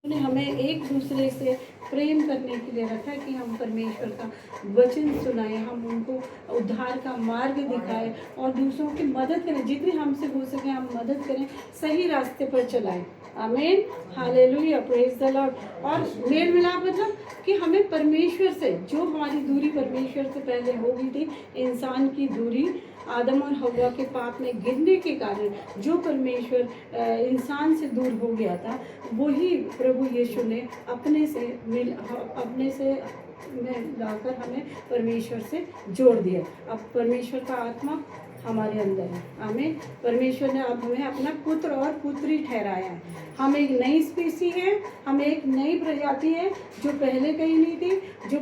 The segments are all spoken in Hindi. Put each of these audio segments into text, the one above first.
ने हमें एक दूसरे से प्रेम करने के लिए रखा है कि हम परमेश्वर का वचन सुनाएं, हम उनको उद्धार का मार्ग दिखाएं और दूसरों की मदद करें, जितनी हमसे हो सके हम मदद करें, सही रास्ते पर चलाएं। आमीन, हालेलुया, प्रेज द लॉर्ड। और मेल मिलाप मतलब कि हमें परमेश्वर से, जो हमारी दूरी परमेश्वर से पहले हो गई थी, इंसान की दूरी आदम और हव्वा के पाप में गिरने के कारण जो परमेश्वर इंसान से दूर हो गया था, वही प्रभु यीशु ने अपने से में लाकर हमें परमेश्वर से जोड़ दिया। अब परमेश्वर का आत्मा हमारे अंदर है। हमें परमेश्वर ने अब हमें अपना पुत्र और पुत्री ठहराया है। हम एक नई स्पीसी है, हम एक नई प्रजाति है जो पहले कहीं नहीं थी, जो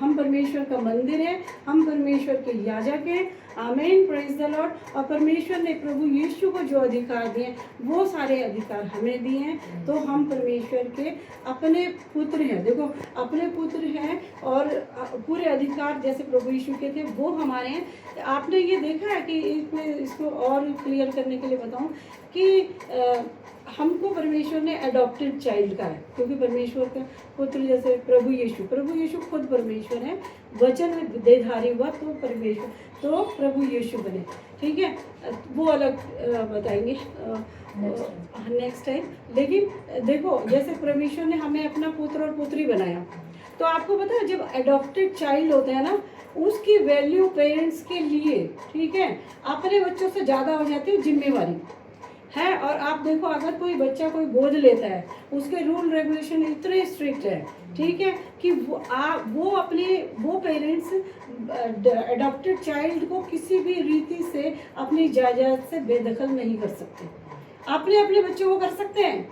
हम परमेश्वर का मंदिर है, हम परमेश्वर के याजक हैं। आमीन, प्रेज द लॉर्ड। और परमेश्वर ने प्रभु यीशु को जो अधिकार दिए, वो सारे अधिकार हमें दिए हैं। तो हम परमेश्वर के अपने पुत्र हैं। देखो, अपने पुत्र हैं और पूरे अधिकार जैसे प्रभु यीशु के थे वो हमारे हैं। आपने ये देखा है कि इसको और क्लियर करने के लिए बताऊं कि हमको परमेश्वर ने अडॉप्टेड चाइल्ड का है, क्योंकि परमेश्वर का पुत्र जैसे प्रभु यीशु खुद परमेश्वर है, वचन देहधारी हुआ तो परमेश्वर, तो प्रभु यीशु बने। ठीक है, वो अलग बताएंगे नेक्स्ट टाइम। लेकिन देखो, जैसे परमेश्वर ने हमें अपना पुत्र और पुत्री बनाया, तो आपको पता है जब अडॉप्टेड चाइल्ड होता है ना, उसकी वैल्यू पेरेंट्स के लिए, ठीक है, अपने बच्चों से ज़्यादा हो जाती है जिम्मेवारी है। और आप देखो, अगर कोई बच्चा कोई गोद लेता है, उसके रूल रेगुलेशन इतने स्ट्रिक्ट है, ठीक है, कि वो पेरेंट्स अडॉप्टेड चाइल्ड को किसी भी रीति से अपनी इजाज़त से बेदखल नहीं कर सकते। अपने बच्चों को कर सकते हैं,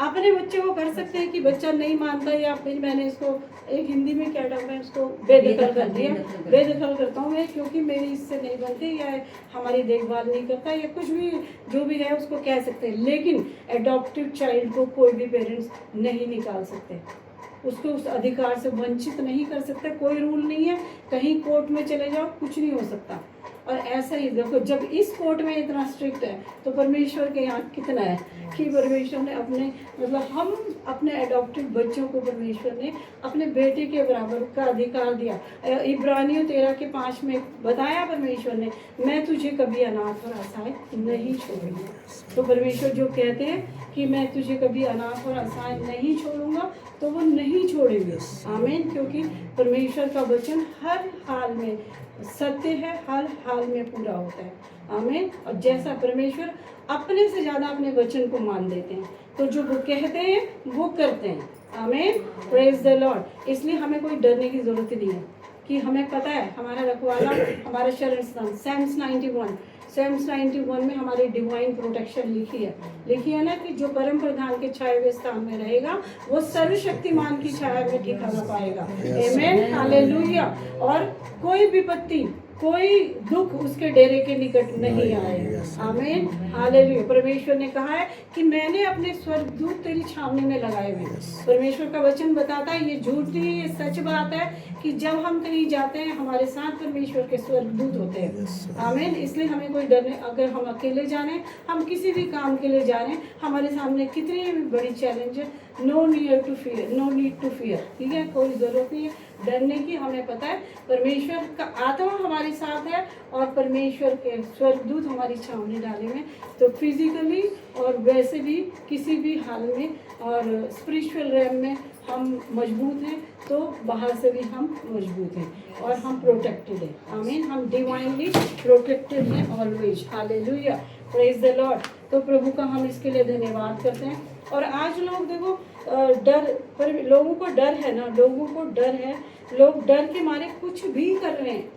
अपने बच्चे को कर सकते हैं कि बच्चा नहीं मानता, या फिर मैंने इसको एक हिंदी में क्या टर्म है, उसको बेदखल कर दिया, बेदखल करता हूँ मैं क्योंकि मेरी इससे नहीं बनती, या हमारी देखभाल नहीं करता, या कुछ भी जो भी है उसको कह सकते हैं। लेकिन एडॉप्टेड चाइल्ड को कोई भी पेरेंट्स नहीं निकाल सकते, उसको उस अधिकार से वंचित नहीं कर सकते। कोई रूल नहीं है, कहीं कोर्ट में चले जाओ कुछ नहीं हो सकता। और ऐसा ही देखो, जब इस कोर्ट में इतना स्ट्रिक्ट है तो परमेश्वर के यहाँ कितना है कि परमेश्वर ने हम अपने अडॉप्टेड बच्चों को परमेश्वर ने अपने बेटे के बराबर का अधिकार दिया। इब्रानियों 13:5 में बताया परमेश्वर ने, मैं तुझे कभी अनाथ और असहाय नहीं छोड़ूंगा। तो परमेश्वर जो कहते हैं कि मैं तुझे कभी अनाथ और असहाय नहीं छोड़ूंगा, तो वो नहीं छोड़ेंगे। आमीन, क्योंकि परमेश्वर का वचन हर हाल में सत्य है, हर हाल में पूरा होता है। आमीन। और जैसा परमेश्वर अपने से ज़्यादा अपने वचन को मान देते हैं, तो जो वो कहते हैं वो करते हैं। आमीन, प्रेज द लॉर्ड। इसलिए हमें कोई डरने की ज़रूरत नहीं है, कि हमें पता है हमारा रखवाला, हमारा शरण स्थान। Psalms 91 में हमारी डिवाइन प्रोटेक्शन लिखी है ना, कि जो परम प्रधान के छाए हुए स्थान में रहेगा वो सर्वशक्तिमान की छाया में ठिकाना पाएगा। आमीन, हालेलुया। और कोई विपत्ति, कोई दुख उसके डेरे के निकट नहीं आएगा। आमीन, हालेलुया। परमेश्वर ने कहा है कि मैंने अपने स्वर्गदूत तेरी छावनी में लगाए हुए। परमेश्वर का वचन बताता है, ये झूठ नहीं, ये सच बात है, कि जब हम कहीं जाते हैं हमारे साथ परमेश्वर के स्वर्गदूत होते हैं। आमीन। इसलिए हमें कोई डर नहीं। अगर हम अकेले जा रहे हैं, हम किसी भी काम के लिए जा रहे हैं, हमारे सामने कितनी भी बड़ी चैलेंज है, नो नीड टू फियर। ठीक है, कोई ज़रूरत नहीं है डरने की। हमें पता है परमेश्वर का आत्मा हमारे साथ है और परमेश्वर के स्वर्गदूत हमारी छावनी डाले में। तो फिजिकली और वैसे भी किसी भी हाल में और स्पिरिचुअल रैम में हम मजबूत हैं, तो बाहर से भी हम मजबूत हैं और हम प्रोटेक्टेड हैं। आमीन, हम डिवाइनली प्रोटेक्टेड हैं always. Hallelujah, praise the Lord. तो प्रभु का हम इसके लिए धन्यवाद करते हैं। और आज लोग देखो, डर पर लोगों को डर है ना, लोगों को डर है, लोग डर के मारे कुछ भी कर रहे हैं,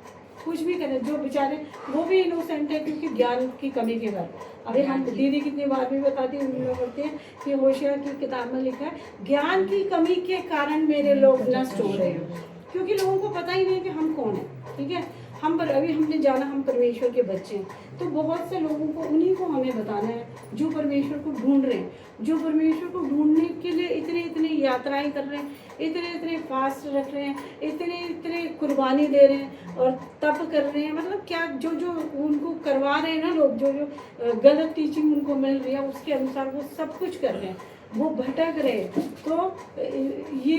जो बेचारे वो भी इनोसेंट है, क्योंकि ज्ञान की कमी के कारण। अभी हम दीदी कितनी बार भी बताती करते हैं कि होशियार की किताब में लिखा है, ज्ञान की कमी के कारण मेरे लोग नष्ट हो रहे हैं, क्योंकि लोगों को पता ही नहीं कि हम कौन है। ठीक है, अभी हमने जाना हम परमेश्वर के बच्चे हैं, तो बहुत से लोगों को, उन्हीं को हमें बताना है जो परमेश्वर को ढूंढ रहे हैं, जो परमेश्वर को ढूंढने के लिए इतनी यात्राएं कर रहे हैं, इतने फास्ट रख रहे हैं, इतने कुर्बानी दे रहे हैं और तप कर रहे हैं। मतलब क्या जो उनको करवा रहे हैं ना लोग, जो गलत टीचिंग उनको मिल रही है उसके अनुसार वो सब कुछ कर रहे हैं। वो भटक रहे। तो ये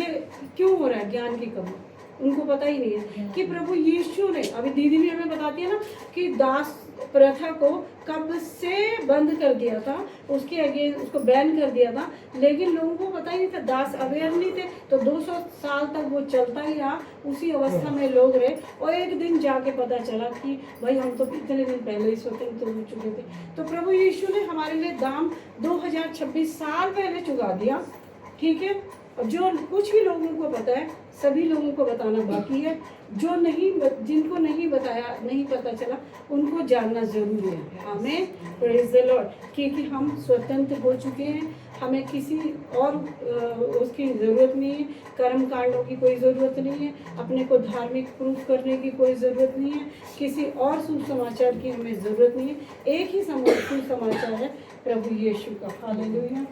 क्यों हो रहा है? ज्ञान की कमी, उनको पता ही नहीं है कि प्रभु यीशु ने, अभी दीदी भी हमें बताती है ना कि दास प्रथा को कब से बंद कर दिया था, उसके आगे उसको बैन कर दिया था, लेकिन लोगों को पता ही नहीं था, दास अवेयर नहीं थे। तो 200 साल तक वो चलता ही रहा, उसी अवस्था में लोग रहे, और एक दिन जाके पता चला कि भाई हम तो इतने दिन पहले ही स्वतंत्र हो चुके थे। तो प्रभु यीशु ने हमारे लिए दाम 2026 साल पहले चुका दिया, ठीक है। और जो कुछ ही लोगों को पता है, सभी लोगों को बताना बाकी है। जो नहीं, जिनको नहीं बताया, नहीं पता चला, उनको जानना जरूरी है। हमें प्रेज द लॉर्ड, क्योंकि हम स्वतंत्र हो चुके हैं, हमें किसी और उसकी ज़रूरत नहीं है, कर्म कांडों की कोई ज़रूरत नहीं है, अपने को धार्मिक प्रूफ करने की कोई ज़रूरत नहीं है, किसी और सुसमाचार की हमें ज़रूरत नहीं है। एक ही सुसमाचार है, प्रभु यीशु का। हालेलुया।